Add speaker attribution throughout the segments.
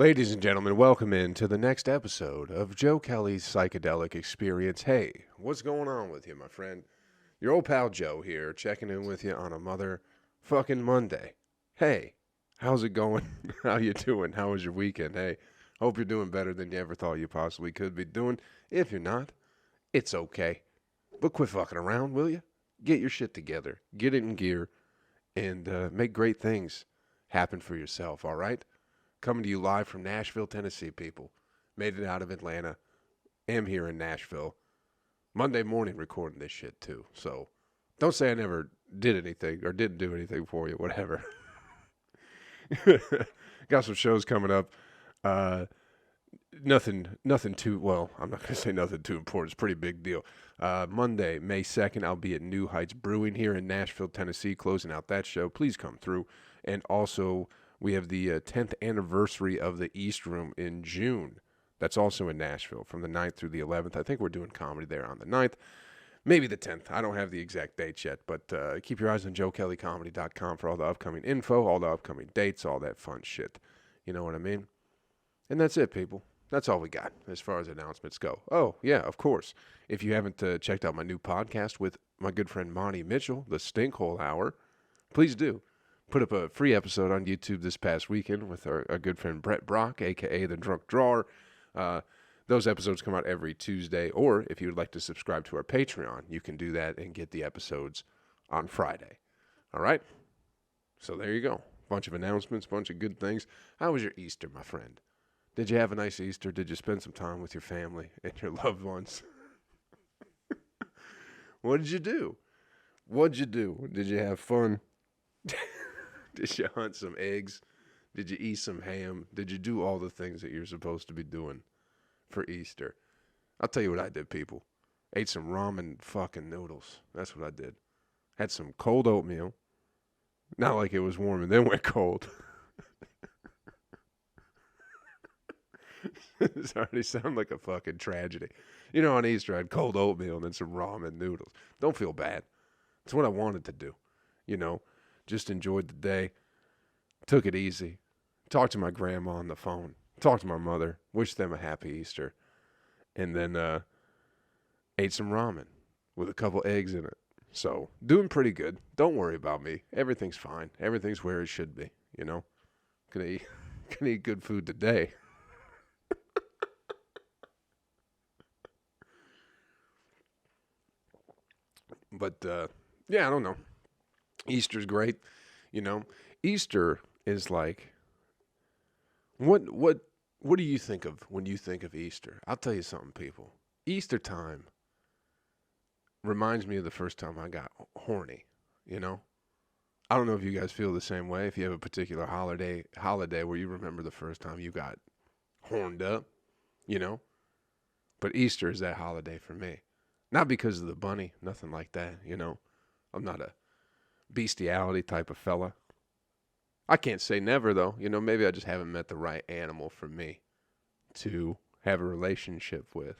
Speaker 1: Ladies and gentlemen, welcome in to the next episode of Joe Kelley's Psychedelic Experience. Hey, what's going on with you, my friend? Your old pal Joe here, checking in with you on a motherfucking Monday. Hey, how's it going? How you doing? How was your weekend? Hey, hope you're doing better than you ever thought you possibly could be doing. If you're not, it's okay. But quit fucking around, will you? Get your shit together, get it in gear, and make great things happen for yourself, all right? Coming to you live from Nashville, Tennessee, people. Made it out of Atlanta. Am here in Nashville. Monday morning recording this shit, too. So don't say I never did anything or didn't do anything for you, whatever. Got some shows coming up. Uh, nothing too, well, I'm not going to say nothing too important. It's a pretty big deal. Monday, May 2nd, I'll be at New Heights Brewing here in Nashville, Tennessee, closing out that show. Please come through. And also, we have the 10th anniversary of the East Room in June. That's also in Nashville from the 9th through the 11th. I think we're doing comedy there on the 9th. Maybe the 10th. I don't have the exact dates yet, but keep your eyes on joekellycomedy.com for all the upcoming info, all the upcoming dates, all that fun shit. You know what I mean? And that's it, people. That's all we got as far as announcements go. Oh, yeah, of course. If you haven't checked out my new podcast with my good friend Monty Mitchell, The Stinkhole Hour, please do. Put up a free episode on YouTube this past weekend with our good friend Brett Brock, a.k.a. The Drunk Drawer. Those episodes come out every Tuesday, or if you would like to subscribe to our Patreon, you can do that and get the episodes on Friday. All right? So there you go. Bunch of announcements, bunch of good things. How was your Easter, my friend? Did you have a nice Easter? Did you spend some time with your family and your loved ones? What did you do? What'd you do? Did you have fun? Did you hunt some eggs? Did you eat some ham? Did you do all the things that you're supposed to be doing for Easter? I'll tell you what I did, people. Ate some ramen fucking noodles. That's what I did. Had some cold oatmeal. Not like it was warm and then went cold. This already sounds like a fucking tragedy. You know, on Easter, I had cold oatmeal and then some ramen noodles. Don't feel bad. It's what I wanted to do. You know, just enjoyed the day. Took it easy. Talked to my grandma on the phone. Talked to my mother. Wished them a happy Easter. And then ate some ramen with a couple eggs in it. So, doing pretty good. Don't worry about me. Everything's fine. Everything's where it should be, you know? Gonna eat good food today. But, yeah, I don't know. Easter's great, you know? Easter is like, what do you think of when you think of Easter? I'll tell you something, people. Easter time reminds me of the first time I got horny, you know? I don't know if you guys feel the same way, if you have a particular holiday where you remember the first time you got horned up, you know? But Easter is that holiday for me. Not because of the bunny, nothing like that, you know? I'm not a bestiality type of fella. I can't say never, though. You know, maybe I just haven't met the right animal for me to have a relationship with.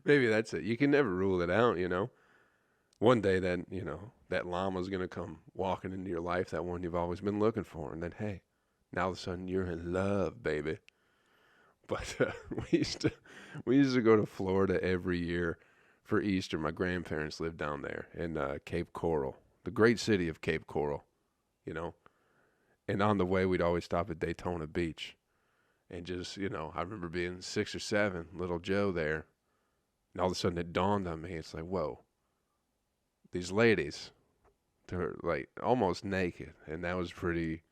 Speaker 1: Maybe that's it. You can never rule it out, you know? One day that, you know, that llama's going to come walking into your life, that one you've always been looking for. And then, hey, now all of a sudden you're in love, baby. But we used to go to Florida every year for Easter. My grandparents lived down there in Cape Coral, the great city of Cape Coral, you know. And on the way, we'd always stop at Daytona Beach. And just, you know, I remember being 6 or 7, little Joe there. And all of a sudden it dawned on me, it's like, whoa, these ladies, they're like almost naked. And that was pretty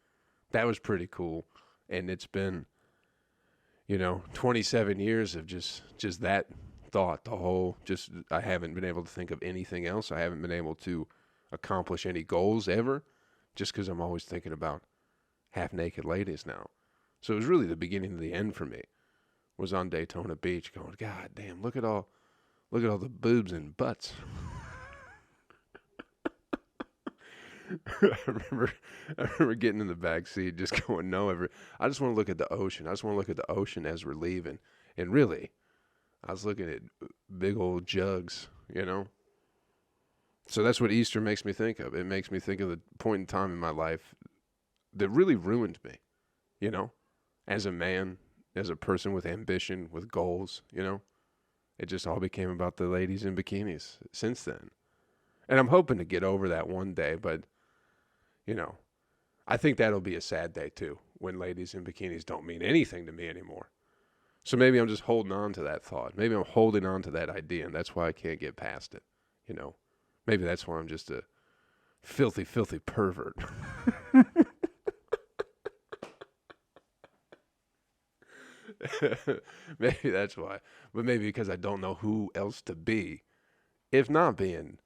Speaker 1: cool. And it's been, you know, 27 years of just that thought, I haven't been able to think of anything else. I haven't been able to accomplish any goals ever, just because I'm always thinking about half-naked ladies now. So it was really the beginning of the end for me, was on Daytona Beach going, God damn, look at all the boobs and butts. I remember getting in the back seat, just going, I just want to look at the ocean. I just want to look at the ocean as we're leaving. And really, I was looking at big old jugs, you know? So that's what Easter makes me think of. It makes me think of the point in time in my life that really ruined me, you know, as a man, as a person with ambition, with goals, you know. It just all became about the ladies in bikinis since then. And I'm hoping to get over that one day, but, you know, I think that'll be a sad day too, when ladies in bikinis don't mean anything to me anymore. So maybe I'm just holding on to that thought. Maybe I'm holding on to that idea, and that's why I can't get past it, you know. Maybe that's why I'm just a filthy, filthy pervert. Maybe that's why. But maybe because I don't know who else to be, if not being,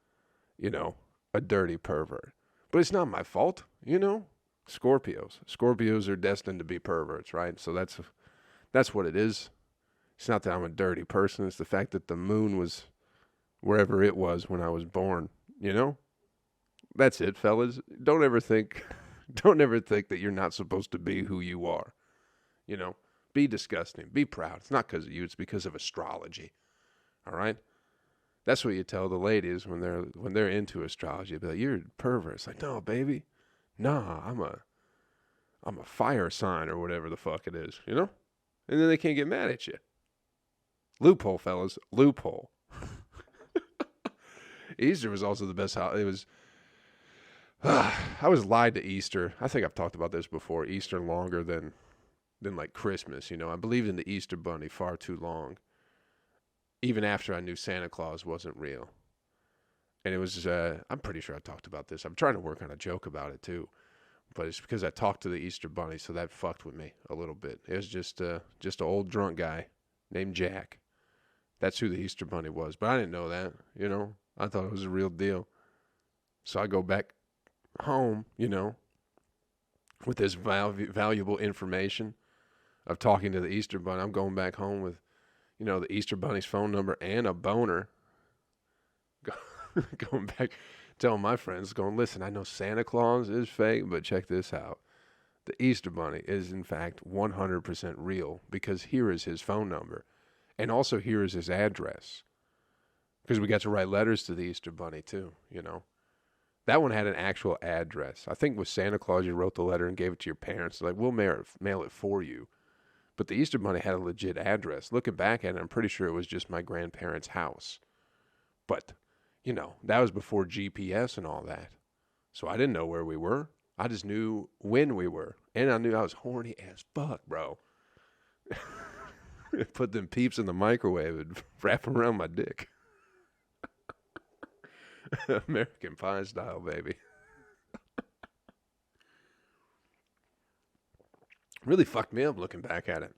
Speaker 1: you know, a dirty pervert. But it's not my fault, you know? Scorpios are destined to be perverts, right? So that's what it is. It's not that I'm a dirty person. It's the fact that the moon was wherever it was when I was born, you know? That's it, fellas. Don't ever think that you're not supposed to be who you are, you know? Be disgusting. Be proud. It's not because of you. It's because of astrology. All right? That's what you tell the ladies when they're into astrology. They'll be like, you're a pervert. It's like, no, baby. Nah, I'm a fire sign or whatever the fuck it is, you know? And then they can't get mad at you. Loophole, fellas. Loophole. Easter was also the best holiday. It was... I was lied to Easter. I think I've talked about this before. Easter longer than like Christmas, you know. I believed in the Easter bunny far too long, even after I knew Santa Claus wasn't real. And it was, I'm pretty sure I talked about this. I'm trying to work on a joke about it too, but it's because I talked to the Easter bunny, so that fucked with me a little bit. It was just an old drunk guy named Jack. That's who the Easter bunny was, but I didn't know that, you know. I thought it was a real deal. So I go back home, you know, with this valuable information of talking to the Easter bunny. I'm going back home with, you know, the Easter bunny's phone number and a boner. Going back, telling my friends, going, listen, I know Santa Claus is fake, but check this out. The Easter bunny is, in fact, 100% real, because here is his phone number. And also here is his address. Because we got to write letters to the Easter bunny, too, you know. That one had an actual address. I think with Santa Claus, you wrote the letter and gave it to your parents. Like, we'll mail it for you. But the Easter bunny had a legit address. Looking back at it, I'm pretty sure it was just my grandparents' house. But, you know, that was before GPS and all that. So I didn't know where we were. I just knew when we were. And I knew I was horny as fuck, bro. Put them peeps in the microwave and wrap them around my dick. American Pie style, baby. Really fucked me up looking back at it.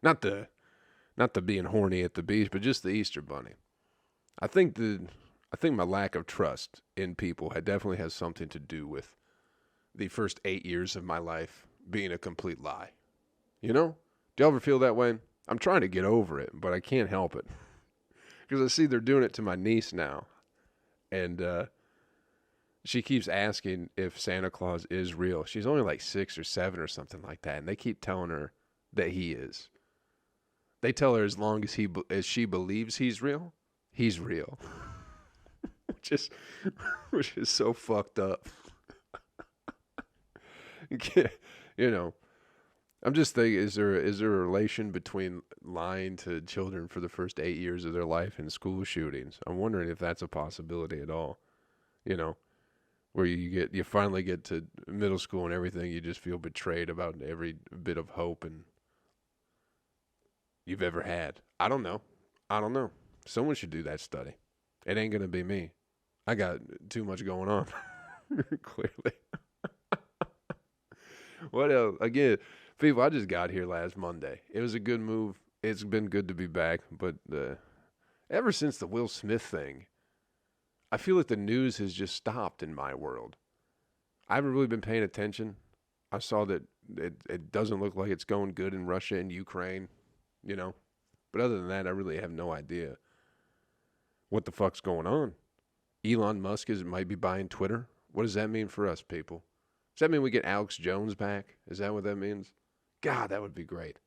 Speaker 1: Not the being horny at the beach, but just the Easter bunny. I think my lack of trust in people definitely has something to do with the first 8 years of my life being a complete lie. You know? Do you ever feel that way? I'm trying to get over it, but I can't help it. Because I see they're doing it to my niece now. And she keeps asking if Santa Claus is real. She's only like 6 or 7 or something like that. And they keep telling her that he is. They tell her as long as she believes he's real, he's real. Which is so fucked up. You know, I'm just thinking, is there a relation between lying to children for the first 8 years of their life and school shootings? I'm wondering if that's a possibility at all. You know, where you finally get to middle school and everything, you just feel betrayed about every bit of hope and you've ever had. I don't know. Someone should do that study. It ain't gonna be me. I got too much going on. Clearly. What else? Again, people, I just got here last Monday. It was a good move. It's been good to be back. But ever since the Will Smith thing, I feel like the news has just stopped in my world. I haven't really been paying attention. I saw that it doesn't look like it's going good in Russia and Ukraine, you know. But other than that, I really have no idea what the fuck's going on. Elon Musk might be buying Twitter. What does that mean for us, people? Does that mean we get Alex Jones back? Is that what that means? God, that would be great.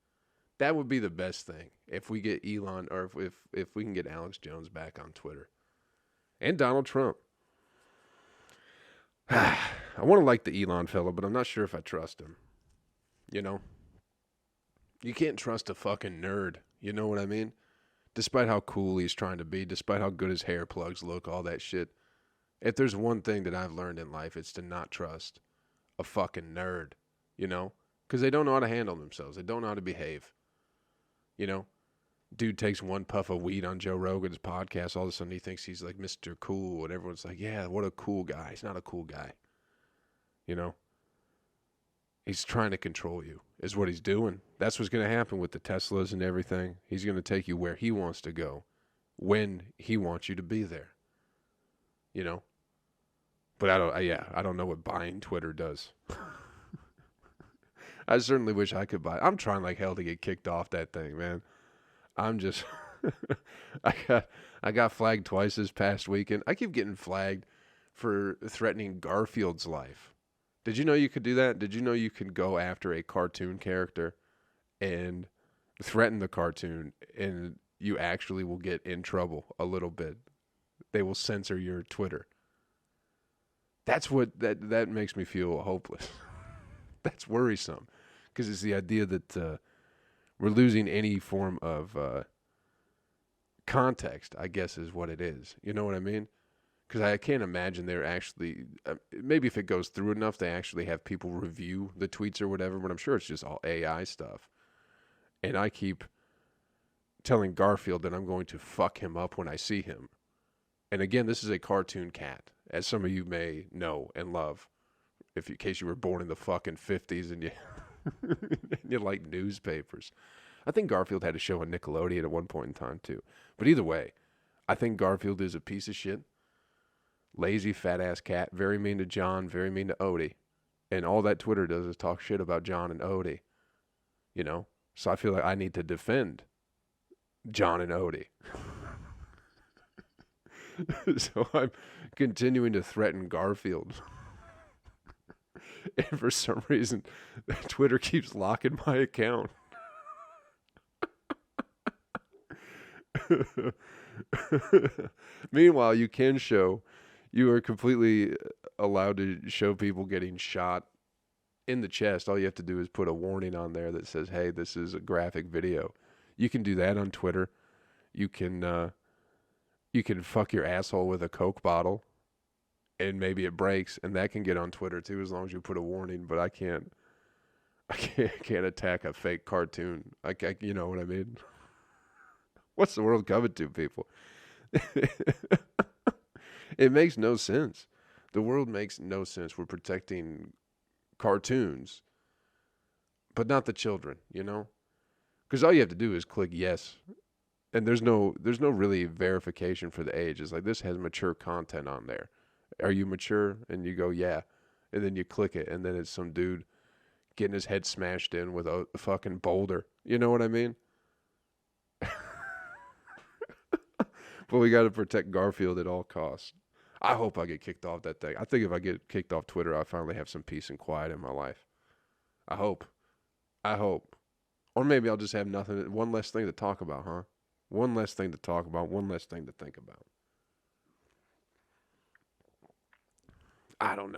Speaker 1: That would be the best thing if we get Elon, or if we can get Alex Jones back on Twitter. And Donald Trump. I want to like the Elon fella, but I'm not sure if I trust him. You know? You can't trust a fucking nerd. You know what I mean? Despite how cool he's trying to be, despite how good his hair plugs look, all that shit. If there's one thing that I've learned in life, it's to not trust a fucking nerd. You know? Because they don't know how to handle themselves. They don't know how to behave. You know? Dude takes one puff of weed on Joe Rogan's podcast. All of a sudden he thinks he's like Mr. Cool. And everyone's like, yeah, what a cool guy. He's not a cool guy. You know? He's trying to control you, is what he's doing. That's what's going to happen with the Teslas and everything. He's going to take you where he wants to go, when he wants you to be there. You know? But I don't know what buying Twitter does. I certainly wish I could buy. I'm trying like hell to get kicked off that thing, man. I'm just, I got flagged twice this past weekend. I keep getting flagged for threatening Garfield's life. Did you know you could do that? Did you know you can go after a cartoon character and threaten the cartoon, and you actually will get in trouble a little bit? They will censor your Twitter. That's what that makes me feel hopeless. That's worrisome, because it's the idea that we're losing any form of context, I guess is what it is. You know what I mean? Because I can't imagine they're actually, maybe if it goes through enough, they actually have people review the tweets or whatever, but I'm sure it's just all AI stuff. And I keep telling Garfield that I'm going to fuck him up when I see him. And again, this is a cartoon cat, as some of you may know and love, in case you were born in the fucking 50s and you, and you like newspapers. I think Garfield had a show on Nickelodeon at one point in time, too. But either way, I think Garfield is a piece of shit. Lazy, fat-ass cat, very mean to John, very mean to Odie. And all that Twitter does is talk shit about John and Odie. You know? So I feel like I need to defend John and Odie. So I'm continuing to threaten Garfield. And for some reason, Twitter keeps locking my account. Meanwhile, you are completely allowed to show people getting shot in the chest. All you have to do is put a warning on there that says, hey, this is a graphic video. You can do that on Twitter. You can fuck your asshole with a Coke bottle and maybe it breaks, and that can get on Twitter too, as long as you put a warning. But I can't attack a fake cartoon. You know what I mean? What's the world coming to, people? It makes no sense. The world makes no sense. We're protecting cartoons, but not the children, you know? Because all you have to do is click yes. And there's no really verification for the age. It's like, this has mature content on there. Are you mature? And you go, yeah. And then you click it, and then it's some dude getting his head smashed in with a fucking boulder. You know what I mean? But we got to protect Garfield at all costs. I hope I get kicked off that thing. I think if I get kicked off Twitter, I'll finally have some peace and quiet in my life. I hope. Or maybe I'll just have nothing. One less thing to talk about, huh? One less thing to talk about. One less thing to think about. I don't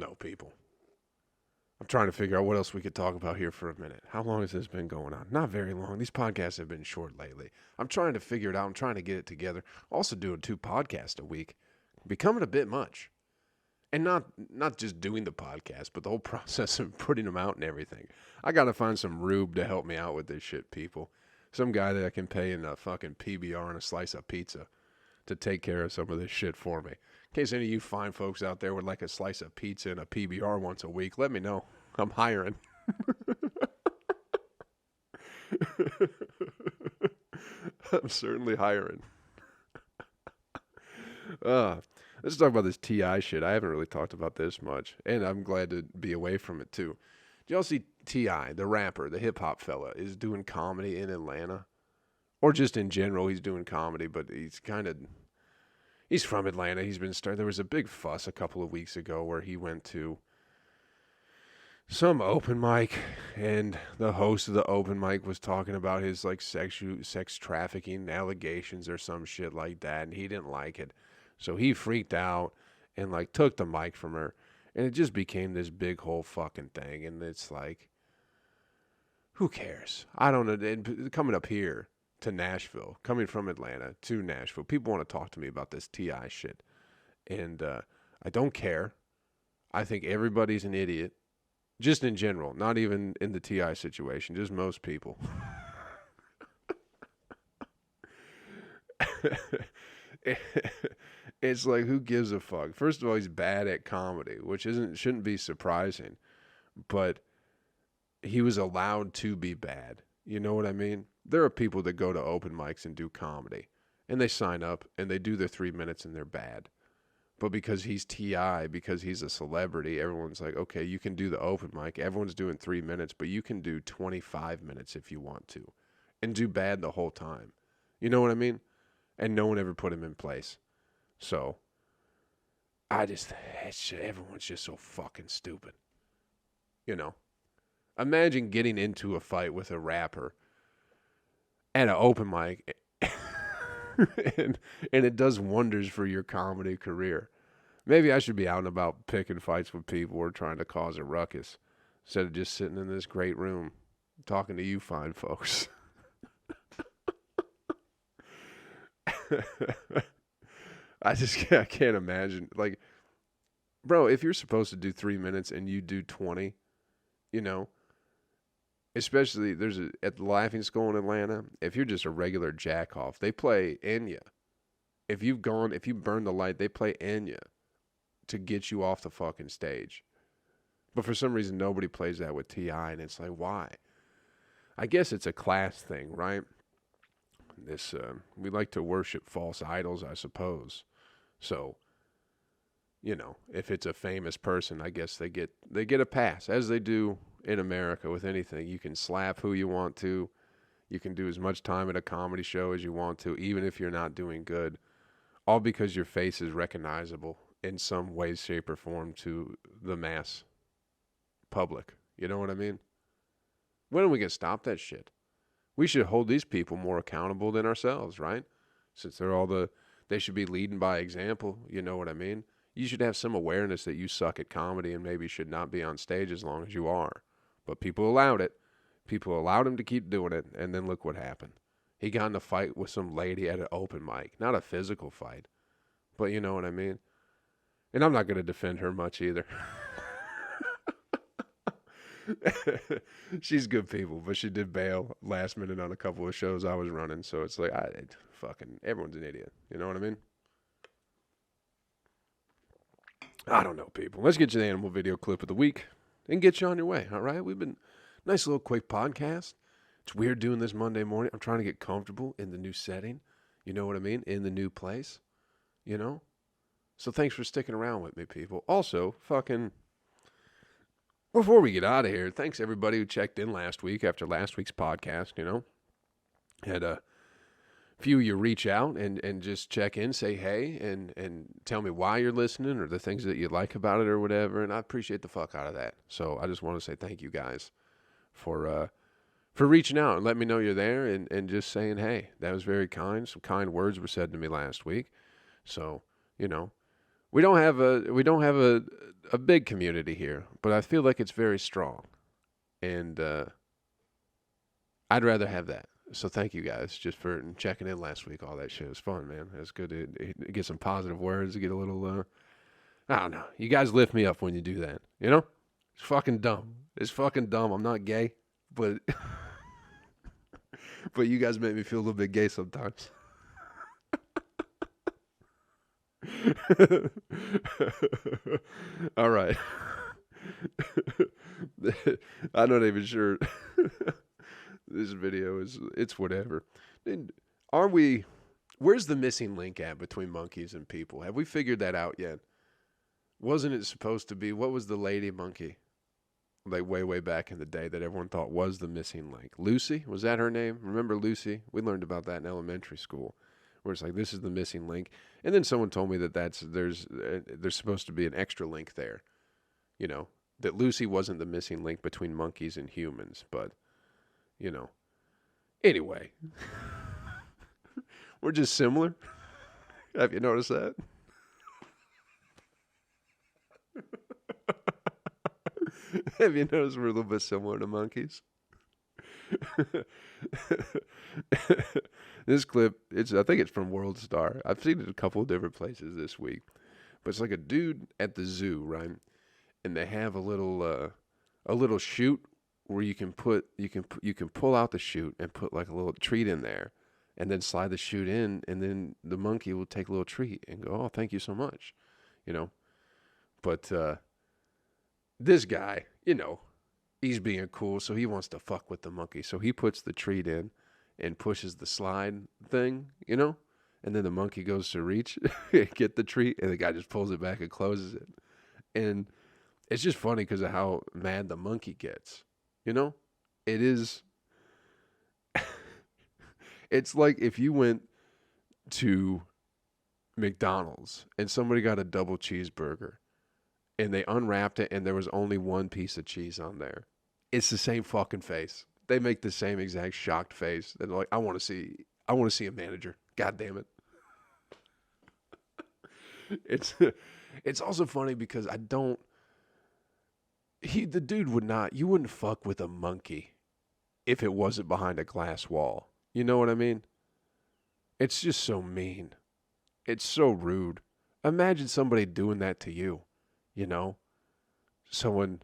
Speaker 1: know, people. I'm trying to figure out what else we could talk about here for a minute. How long has this been going on? Not very long. These podcasts have been short lately. I'm trying to figure it out. I'm trying to get it together. Also doing 2 podcasts a week. Becoming a bit much. And not just doing the podcast, but the whole process of putting them out and everything. I got to find some rube to help me out with this shit, people. Some guy that I can pay in a fucking PBR and a slice of pizza to take care of some of this shit for me. In case any of you fine folks out there would like a slice of pizza and a PBR once a week, let me know. I'm hiring. I'm certainly hiring. Let's talk about this T.I. shit. I haven't really talked about this much, and I'm glad to be away from it too. Did y'all see T.I., the rapper, the hip-hop fella, is doing comedy in Atlanta? Or just in general, he's doing comedy, but he's from Atlanta. There was a big fuss a couple of weeks ago where he went to some open mic, and the host of the open mic was talking about his like sex trafficking allegations or some shit like that, and he didn't like it. So he freaked out and like took the mic from her. And it just became this big whole fucking thing. And it's like, who cares? I don't know. And coming up here to Nashville, coming from Atlanta to Nashville, people want to talk to me about this T.I. shit. And I don't care. I think everybody's an idiot. Just in general, not even in the T.I. situation, just most people. It's like, who gives a fuck? First of all, he's bad at comedy, which shouldn't be surprising, but he was allowed to be bad. You know what I mean? There are people that go to open mics and do comedy, and they sign up and they do their 3 minutes and they're bad. But because he's T.I., because he's a celebrity, everyone's like, okay, you can do the open mic. Everyone's doing 3 minutes, but you can do 25 minutes if you want to, and do bad the whole time. You know what I mean? And no one ever put him in place. So, everyone's just so fucking stupid. You know? Imagine getting into a fight with a rapper at an open mic, and it does wonders for your comedy career. Maybe I should be out and about picking fights with people or trying to cause a ruckus instead of just sitting in this great room talking to you fine folks. I can't imagine. Like, bro, if you're supposed to do 3 minutes and you do 20, you know, especially at the Laughing Skull in Atlanta, if you're just a regular jack off, they play Enya. If you burn the light, they play Enya to get you off the fucking stage. But for some reason, nobody plays that with T.I., and it's like, why? I guess it's a class thing, right? We like to worship false idols, I suppose. So, you know, if it's a famous person, I guess they get a pass, as they do in America with anything. You can slap who you want to. You can do as much time at a comedy show as you want to, even if you're not doing good, all because your face is recognizable in some way, shape, or form to the mass public. You know what I mean? When are we going to stop that shit? We should hold these people more accountable than ourselves, right? Since they should be leading by example, you know what I mean? You should have some awareness that you suck at comedy and maybe should not be on stage as long as you are. But people allowed it. People allowed him to keep doing it, and then look what happened. He got in a fight with some lady at an open mic. Not a physical fight, but you know what I mean? And I'm not going to defend her much either. She's good people, but she did bail last minute on a couple of shows I was running, so it's like, everyone's an idiot. You know what I mean? I don't know, people. Let's get you the animal video clip of the week and get you on your way, all right? We've been nice little quick podcast. It's weird doing this Monday morning. I'm trying to get comfortable in the new setting. You know what I mean? In the new place, you know? So thanks for sticking around with me, people. Also, before we get out of here, thanks everybody who checked in last week after last week's podcast, you know. Had a few of you reach out and just check in, say hey, and tell me why you're listening or the things that you like about it or whatever, and I appreciate the fuck out of that. So I just want to say thank you guys for reaching out and letting me know you're there and just saying hey. That was very kind. Some kind words were said to me last week. So, you know, we don't have a big community here, but I feel like it's very strong, and I'd rather have that. So thank you guys just for checking in last week. All that shit was fun, man. It was good to get some positive words, to get a little, I don't know. You guys lift me up when you do that, you know? It's fucking dumb. It's fucking dumb. I'm not gay, but but you guys make me feel a little bit gay sometimes. All right. I'm not even sure. This video it's whatever. And where's the missing link at between monkeys and people? Have we figured that out yet? Wasn't it supposed to be, what was the lady monkey? Like way back in the day that everyone thought was the missing link. Lucy? Was that her name? Remember Lucy? We learned about that in elementary school. Where it's like, this is the missing link. And then someone told me that there's supposed to be an extra link there. You know, that Lucy wasn't the missing link between monkeys and humans, but, you know. Anyway. We're just similar. Have you noticed that? Have you noticed we're a little bit similar to monkeys? This clip, I think it's from World Star. I've seen it a couple of different places this week. But it's like a dude at the zoo, right? And they have a little chute where you can pull out the chute and put like a little treat in there, and then slide the chute in, and then the monkey will take a little treat and go, "Oh, thank you so much," you know. But this guy, he's being cool, so he wants to fuck with the monkey. So he puts the treat in and pushes the slide thing, and then the monkey goes to reach get the treat, and the guy just pulls it back and closes it. And it's just funny because of how mad the monkey gets. It is. It's like if you went to McDonald's and somebody got a double cheeseburger and they unwrapped it and there was only one piece of cheese on there. It's the same fucking face. They make the same exact shocked face. They're like, I want to see a manager. God damn it. It's also funny because the dude you wouldn't fuck with a monkey if it wasn't behind a glass wall. You know what I mean? It's just so mean. It's so rude. Imagine somebody doing that to you, Someone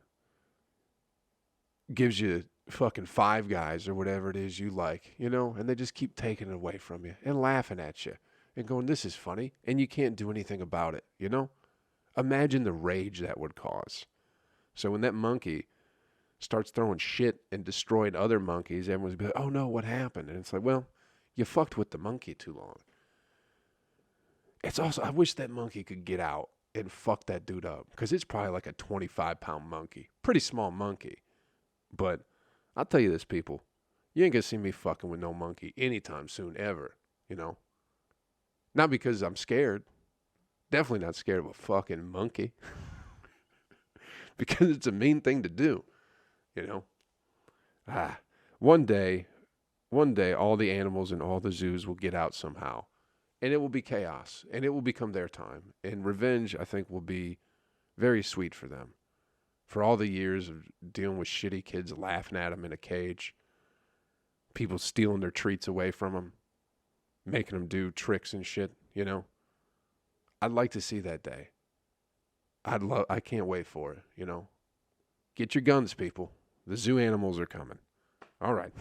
Speaker 1: gives you fucking Five Guys or whatever it is you like, and they just keep taking it away from you and laughing at you and going, this is funny, and you can't do anything about it, Imagine the rage that would cause. So when that monkey starts throwing shit and destroying other monkeys, everyone's be like, oh no, what happened? And it's like, well, you fucked with the monkey too long. It's also, I wish that monkey could get out and fuck that dude up, because it's probably like a 25-pound monkey. Pretty small monkey. But I'll tell you this, people. You ain't going to see me fucking with no monkey anytime soon, ever, Not because I'm scared. Definitely not scared of a fucking monkey. Because it's a mean thing to do, One day, all the animals in all the zoos will get out somehow. And it will be chaos. And it will become their time. And revenge, I think, will be very sweet for them. For all the years of dealing with shitty kids laughing at them in a cage. People stealing their treats away from them. Making them do tricks and shit, I'd like to see that day. I can't wait for it, Get your guns, people. The zoo animals are coming. All right.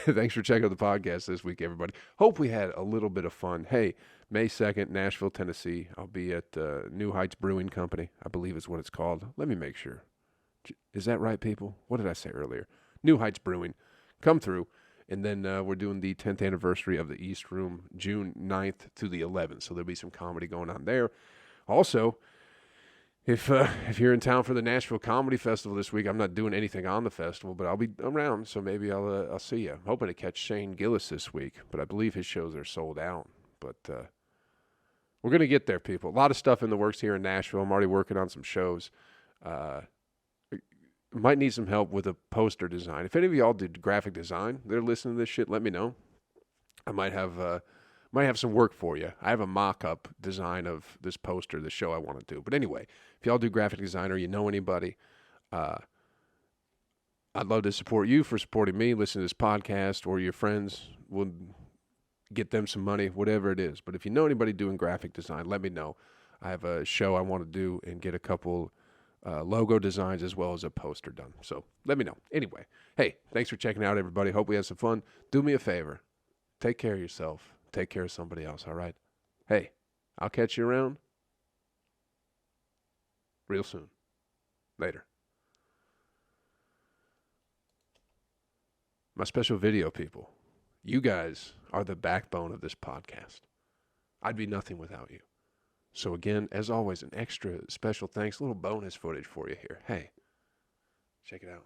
Speaker 1: Thanks for checking out the podcast this week, everybody. Hope we had a little bit of fun. Hey, May 2nd, Nashville, Tennessee. I'll be at New Heights Brewing Company. I believe is what it's called. Let me make sure. Is that right, people? What did I say earlier? New Heights Brewing. Come through. And then we're doing the 10th anniversary of the East Room, June 9th to the 11th. So there'll be some comedy going on there. Also, if you're in town for the Nashville Comedy Festival this week, I'm not doing anything on the festival, but I'll be around, so maybe I'll see you. I'm hoping to catch Shane Gillis this week, but I believe his shows are sold out. But we're going to get there, people. A lot of stuff in the works here in Nashville. I'm already working on some shows. Might need some help with a poster design. If any of y'all did graphic design, they're listening to this shit, let me know. I might have some work for you. I have a mock-up design of this poster, the show I want to do. But anyway, if y'all do graphic design or you know anybody, I'd love to support you for supporting me. Listen to this podcast, or your friends will get them some money, whatever it is. But if you know anybody doing graphic design, let me know. I have a show I want to do and get a couple logo designs as well as a poster done. So let me know. Anyway, hey, thanks for checking out, everybody. Hope we had some fun. Do me a favor. Take care of yourself. Take care of somebody else, all right? Hey, I'll catch you around real soon. Later. My special video people, you guys are the backbone of this podcast. I'd be nothing without you. So again, as always, an extra special thanks, a little bonus footage for you here. Hey, check it out.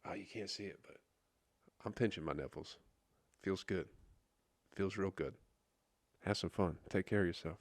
Speaker 1: Oh, you can't see it, but I'm pinching my nipples. Feels good. Feels real good. Have some fun. Take care of yourself.